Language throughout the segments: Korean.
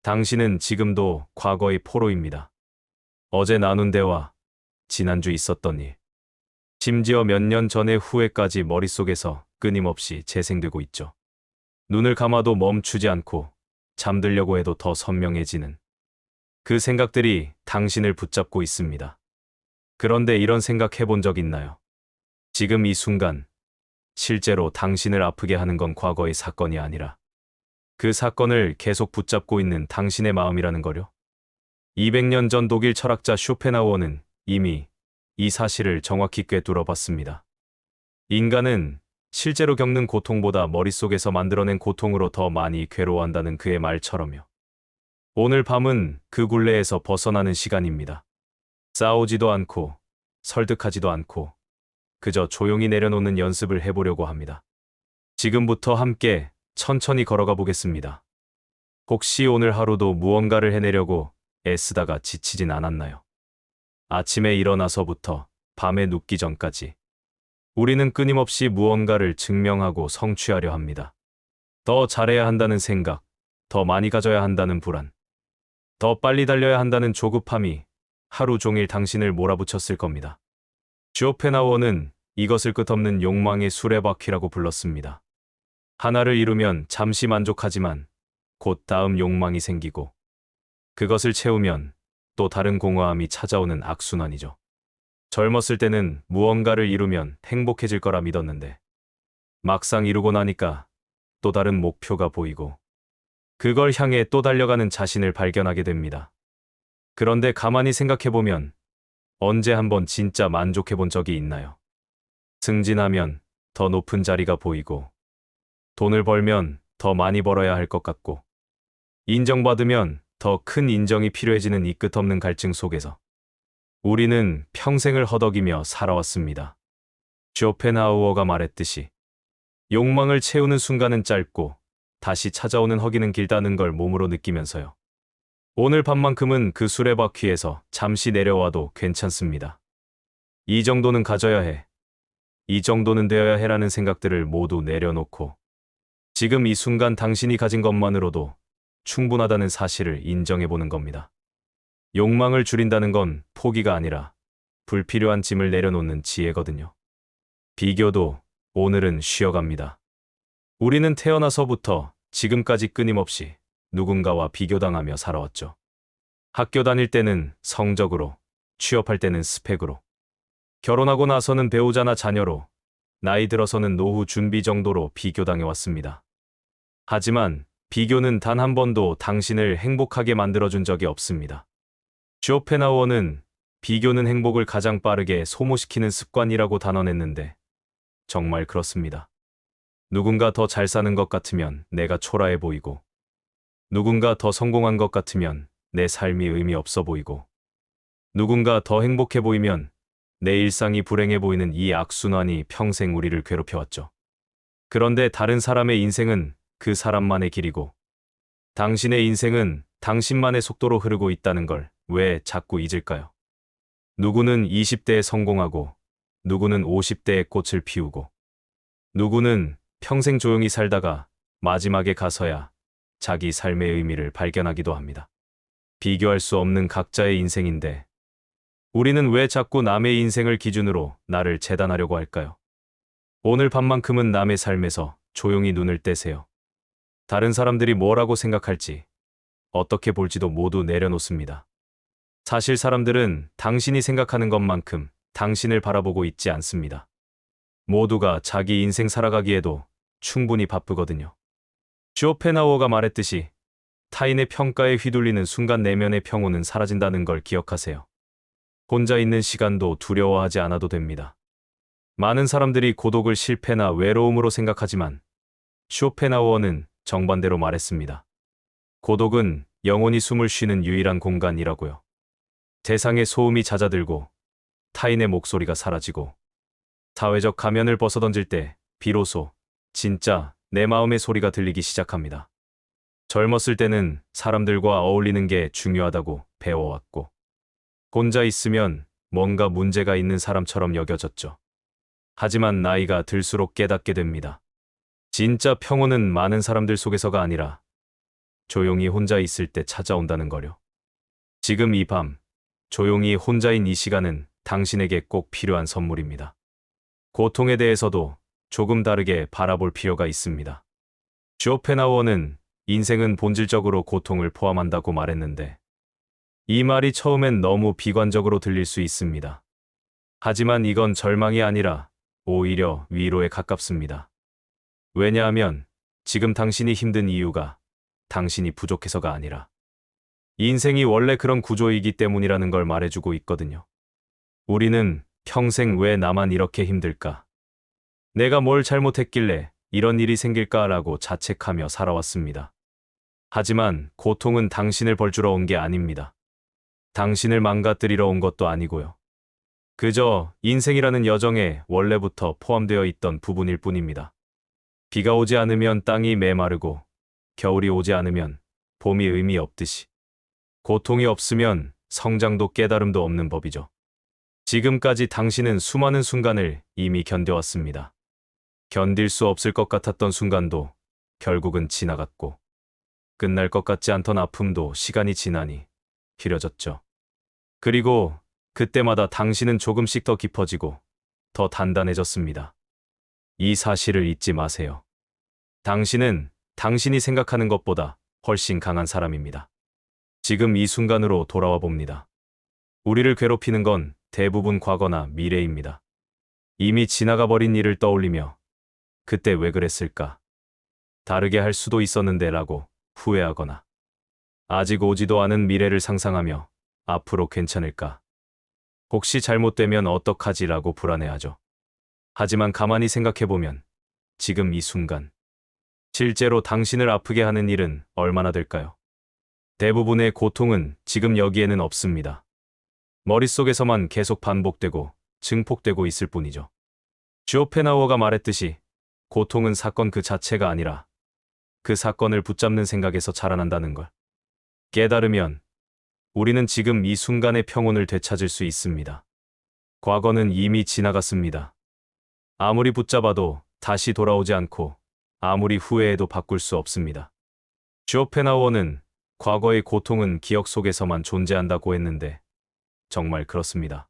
당신은 지금도 과거의 포로입니다. 어제 나눈 대화, 지난주 있었던 일, 심지어 몇 년 전의 후회까지 머릿속에서 끊임없이 재생되고 있죠. 눈을 감아도 멈추지 않고 잠들려고 해도 더 선명해지는 그 생각들이 당신을 붙잡고 있습니다. 그런데 이런 생각 해본 적 있나요? 지금 이 순간, 실제로 당신을 아프게 하는 건 과거의 사건이 아니라 그 사건을 계속 붙잡고 있는 당신의 마음이라는 거요. 200년 전 독일 철학자 쇼펜하우어는 이미 이 사실을 정확히 꿰뚫어 봤습니다. 인간은 실제로 겪는 고통보다 머릿속에서 만들어낸 고통으로 더 많이 괴로워한다는 그의 말처럼요. 오늘 밤은 그 굴레에서 벗어나는 시간입니다. 싸우지도 않고 설득하지도 않고 그저 조용히 내려놓는 연습을 해보려고 합니다. 지금부터 함께 천천히 걸어가 보겠습니다. 혹시 오늘 하루도 무언가를 해내려고 애쓰다가 지치진 않았나요? 아침에 일어나서부터 밤에 눕기 전까지 우리는 끊임없이 무언가를 증명하고 성취하려 합니다. 더 잘해야 한다는 생각, 더 많이 가져야 한다는 불안, 더 빨리 달려야 한다는 조급함이 하루 종일 당신을 몰아붙였을 겁니다. 쇼펜하우어는 이것을 끝없는 욕망의 수레바퀴라고 불렀습니다. 하나를 이루면 잠시 만족하지만 곧 다음 욕망이 생기고 그것을 채우면 또 다른 공허함이 찾아오는 악순환이죠. 젊었을 때는 무언가를 이루면 행복해질 거라 믿었는데 막상 이루고 나니까 또 다른 목표가 보이고 그걸 향해 또 달려가는 자신을 발견하게 됩니다. 그런데 가만히 생각해보면 언제 한번 진짜 만족해본 적이 있나요? 승진하면 더 높은 자리가 보이고 돈을 벌면 더 많이 벌어야 할 것 같고 인정받으면 더 큰 인정이 필요해지는 이 끝없는 갈증 속에서 우리는 평생을 허덕이며 살아왔습니다. 쇼펜하우어가 말했듯이 욕망을 채우는 순간은 짧고 다시 찾아오는 허기는 길다는 걸 몸으로 느끼면서요. 오늘 밤만큼은 그 수레바퀴에서 잠시 내려와도 괜찮습니다. 이 정도는 가져야 해. 이 정도는 되어야 해라는 생각들을 모두 내려놓고 지금 이 순간 당신이 가진 것만으로도 충분하다는 사실을 인정해보는 겁니다. 욕망을 줄인다는 건 포기가 아니라 불필요한 짐을 내려놓는 지혜거든요. 비교도 오늘은 쉬어갑니다. 우리는 태어나서부터 지금까지 끊임없이 누군가와 비교당하며 살아왔죠. 학교 다닐 때는 성적으로, 취업할 때는 스펙으로, 결혼하고 나서는 배우자나 자녀로, 나이 들어서는 노후 준비 정도로 비교당해왔습니다. 하지만 비교는 단 한 번도 당신을 행복하게 만들어준 적이 없습니다. 쇼펜하우어는 비교는 행복을 가장 빠르게 소모시키는 습관이라고 단언했는데 정말 그렇습니다. 누군가 더 잘 사는 것 같으면 내가 초라해 보이고 누군가 더 성공한 것 같으면 내 삶이 의미 없어 보이고 누군가 더 행복해 보이면 내 일상이 불행해 보이는 이 악순환이 평생 우리를 괴롭혀왔죠. 그런데 다른 사람의 인생은 그 사람만의 길이고 당신의 인생은 당신만의 속도로 흐르고 있다는 걸 왜 자꾸 잊을까요? 누구는 20대에 성공하고 누구는 50대에 꽃을 피우고 누구는 평생 조용히 살다가 마지막에 가서야 자기 삶의 의미를 발견하기도 합니다. 비교할 수 없는 각자의 인생인데 우리는 왜 자꾸 남의 인생을 기준으로 나를 재단하려고 할까요? 오늘 밤만큼은 남의 삶에서 조용히 눈을 떼세요. 다른 사람들이 뭐라고 생각할지, 어떻게 볼지도 모두 내려놓습니다. 사실 사람들은 당신이 생각하는 것만큼 당신을 바라보고 있지 않습니다. 모두가 자기 인생 살아가기에도 충분히 바쁘거든요. 쇼펜하우어가 말했듯이 타인의 평가에 휘둘리는 순간 내면의 평온은 사라진다는 걸 기억하세요. 혼자 있는 시간도 두려워하지 않아도 됩니다. 많은 사람들이 고독을 실패나 외로움으로 생각하지만 쇼펜하우어는 정반대로 말했습니다. 고독은 영혼이 숨을 쉬는 유일한 공간이라고요. 세상의 소음이 잦아들고 타인의 목소리가 사라지고 사회적 가면을 벗어던질 때 비로소 진짜 내 마음의 소리가 들리기 시작합니다. 젊었을 때는 사람들과 어울리는 게 중요하다고 배워왔고 혼자 있으면 뭔가 문제가 있는 사람처럼 여겨졌죠. 하지만 나이가 들수록 깨닫게 됩니다. 진짜 평온은 많은 사람들 속에서가 아니라 조용히 혼자 있을 때 찾아온다는 거요. 지금 이 밤, 조용히 혼자인 이 시간은 당신에게 꼭 필요한 선물입니다. 고통에 대해서도 조금 다르게 바라볼 필요가 있습니다. 쇼펜하우어는 인생은 본질적으로 고통을 포함한다고 말했는데, 이 말이 처음엔 너무 비관적으로 들릴 수 있습니다. 하지만 이건 절망이 아니라 오히려 위로에 가깝습니다. 왜냐하면 지금 당신이 힘든 이유가 당신이 부족해서가 아니라 인생이 원래 그런 구조이기 때문이라는 걸 말해주고 있거든요. 우리는 평생 왜 나만 이렇게 힘들까? 내가 뭘 잘못했길래 이런 일이 생길까라고 자책하며 살아왔습니다. 하지만 고통은 당신을 벌주러 온 게 아닙니다. 당신을 망가뜨리러 온 것도 아니고요. 그저 인생이라는 여정에 원래부터 포함되어 있던 부분일 뿐입니다. 비가 오지 않으면 땅이 메마르고 겨울이 오지 않으면 봄이 의미 없듯이 고통이 없으면 성장도 깨달음도 없는 법이죠. 지금까지 당신은 수많은 순간을 이미 견뎌왔습니다. 견딜 수 없을 것 같았던 순간도 결국은 지나갔고, 끝날 것 같지 않던 아픔도 시간이 지나니 길어졌죠. 그리고 그때마다 당신은 조금씩 더 깊어지고 더 단단해졌습니다. 이 사실을 잊지 마세요. 당신은 당신이 생각하는 것보다 훨씬 강한 사람입니다. 지금 이 순간으로 돌아와 봅니다. 우리를 괴롭히는 건 대부분 과거나 미래입니다. 이미 지나가 버린 일을 떠올리며 그때 왜 그랬을까? 다르게 할 수도 있었는데 라고 후회하거나 아직 오지도 않은 미래를 상상하며 앞으로 괜찮을까? 혹시 잘못되면 어떡하지? 라고 불안해하죠. 하지만 가만히 생각해보면 지금 이 순간 실제로 당신을 아프게 하는 일은 얼마나 될까요? 대부분의 고통은 지금 여기에는 없습니다. 머릿속에서만 계속 반복되고 증폭되고 있을 뿐이죠. 쇼펜하우어가 말했듯이 고통은 사건 그 자체가 아니라 그 사건을 붙잡는 생각에서 자라난다는 걸 깨달으면 우리는 지금 이 순간의 평온을 되찾을 수 있습니다. 과거는 이미 지나갔습니다. 아무리 붙잡아도 다시 돌아오지 않고 아무리 후회해도 바꿀 수 없습니다. 쇼펜하우어는 과거의 고통은 기억 속에서만 존재한다고 했는데 정말 그렇습니다.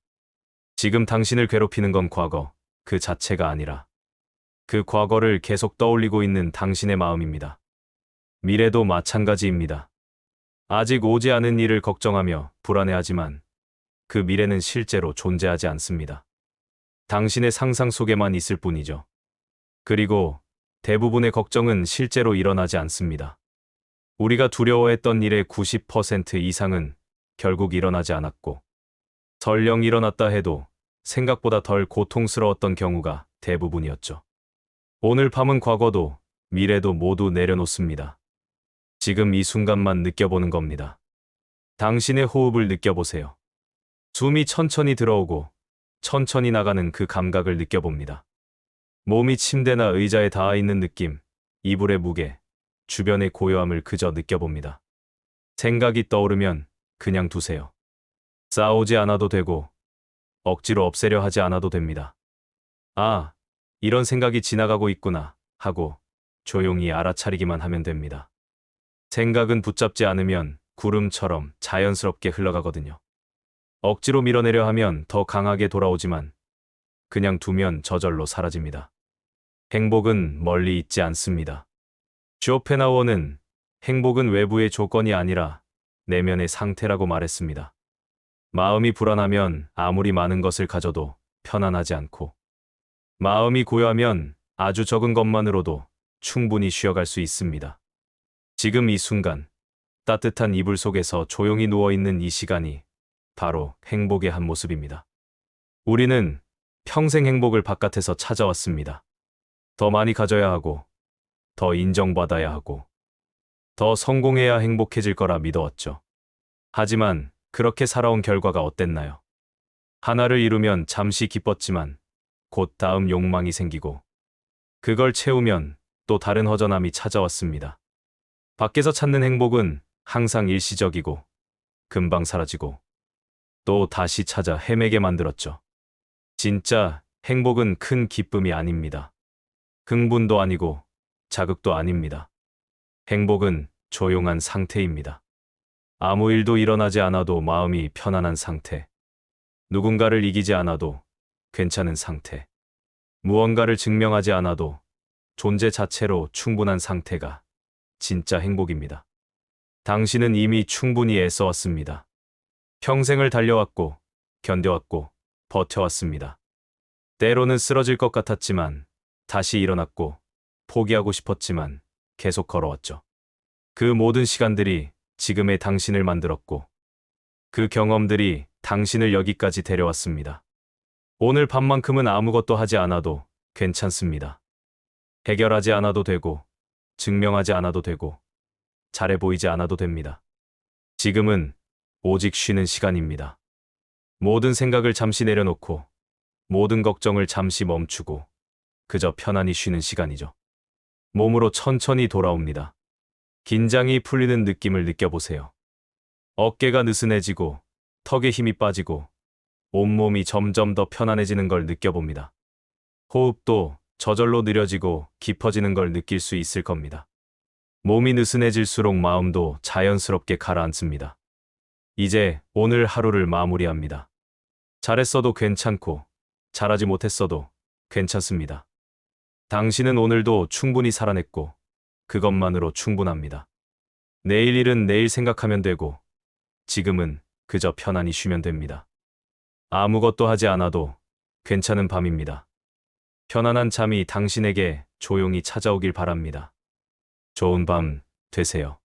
지금 당신을 괴롭히는 건 과거 그 자체가 아니라 그 과거를 계속 떠올리고 있는 당신의 마음입니다. 미래도 마찬가지입니다. 아직 오지 않은 일을 걱정하며 불안해하지만 그 미래는 실제로 존재하지 않습니다. 당신의 상상 속에만 있을 뿐이죠. 그리고 대부분의 걱정은 실제로 일어나지 않습니다. 우리가 두려워했던 일의 90% 이상은 결국 일어나지 않았고, 설령 일어났다 해도 생각보다 덜 고통스러웠던 경우가 대부분이었죠. 오늘 밤은 과거도 미래도 모두 내려놓습니다. 지금 이 순간만 느껴보는 겁니다. 당신의 호흡을 느껴보세요. 숨이 천천히 들어오고 천천히 나가는 그 감각을 느껴봅니다. 몸이 침대나 의자에 닿아 있는 느낌, 이불의 무게, 주변의 고요함을 그저 느껴봅니다. 생각이 떠오르면 그냥 두세요. 싸우지 않아도 되고 억지로 없애려 하지 않아도 됩니다. 아, 이런 생각이 지나가고 있구나 하고 조용히 알아차리기만 하면 됩니다. 생각은 붙잡지 않으면 구름처럼 자연스럽게 흘러가거든요. 억지로 밀어내려 하면 더 강하게 돌아오지만 그냥 두면 저절로 사라집니다. 행복은 멀리 있지 않습니다. 쇼펜하우어는 행복은 외부의 조건이 아니라 내면의 상태라고 말했습니다. 마음이 불안하면 아무리 많은 것을 가져도 편안하지 않고, 마음이 고요하면 아주 적은 것만으로도 충분히 쉬어갈 수 있습니다. 지금 이 순간, 따뜻한 이불 속에서 조용히 누워있는 이 시간이 바로 행복의 한 모습입니다. 우리는 평생 행복을 바깥에서 찾아왔습니다. 더 많이 가져야 하고, 더 인정받아야 하고, 더 성공해야 행복해질 거라 믿어왔죠. 하지만 그렇게 살아온 결과가 어땠나요? 하나를 이루면 잠시 기뻤지만 곧 다음 욕망이 생기고, 그걸 채우면 또 다른 허전함이 찾아왔습니다. 밖에서 찾는 행복은 항상 일시적이고 금방 사라지고 또 다시 찾아 헤매게 만들었죠. 진짜 행복은 큰 기쁨이 아닙니다. 흥분도 아니고 자극도 아닙니다. 행복은 조용한 상태입니다. 아무 일도 일어나지 않아도 마음이 편안한 상태. 누군가를 이기지 않아도 괜찮은 상태. 무언가를 증명하지 않아도 존재 자체로 충분한 상태가 진짜 행복입니다. 당신은 이미 충분히 애써왔습니다. 평생을 달려왔고, 견뎌왔고, 버텨왔습니다. 때로는 쓰러질 것 같았지만, 다시 일어났고, 포기하고 싶었지만, 계속 걸어왔죠. 그 모든 시간들이 지금의 당신을 만들었고, 그 경험들이 당신을 여기까지 데려왔습니다. 오늘 밤만큼은 아무것도 하지 않아도 괜찮습니다. 해결하지 않아도 되고, 증명하지 않아도 되고, 잘해 보이지 않아도 됩니다. 지금은 오직 쉬는 시간입니다. 모든 생각을 잠시 내려놓고, 모든 걱정을 잠시 멈추고, 그저 편안히 쉬는 시간이죠. 몸으로 천천히 돌아옵니다. 긴장이 풀리는 느낌을 느껴보세요. 어깨가 느슨해지고, 턱에 힘이 빠지고, 온몸이 점점 더 편안해지는 걸 느껴봅니다. 호흡도 저절로 느려지고 깊어지는 걸 느낄 수 있을 겁니다. 몸이 느슨해질수록 마음도 자연스럽게 가라앉습니다. 이제 오늘 하루를 마무리합니다. 잘했어도 괜찮고, 잘하지 못했어도 괜찮습니다. 당신은 오늘도 충분히 살아냈고, 그것만으로 충분합니다. 내일 일은 내일 생각하면 되고, 지금은 그저 편안히 쉬면 됩니다. 아무것도 하지 않아도 괜찮은 밤입니다. 편안한 잠이 당신에게 조용히 찾아오길 바랍니다. 좋은 밤 되세요.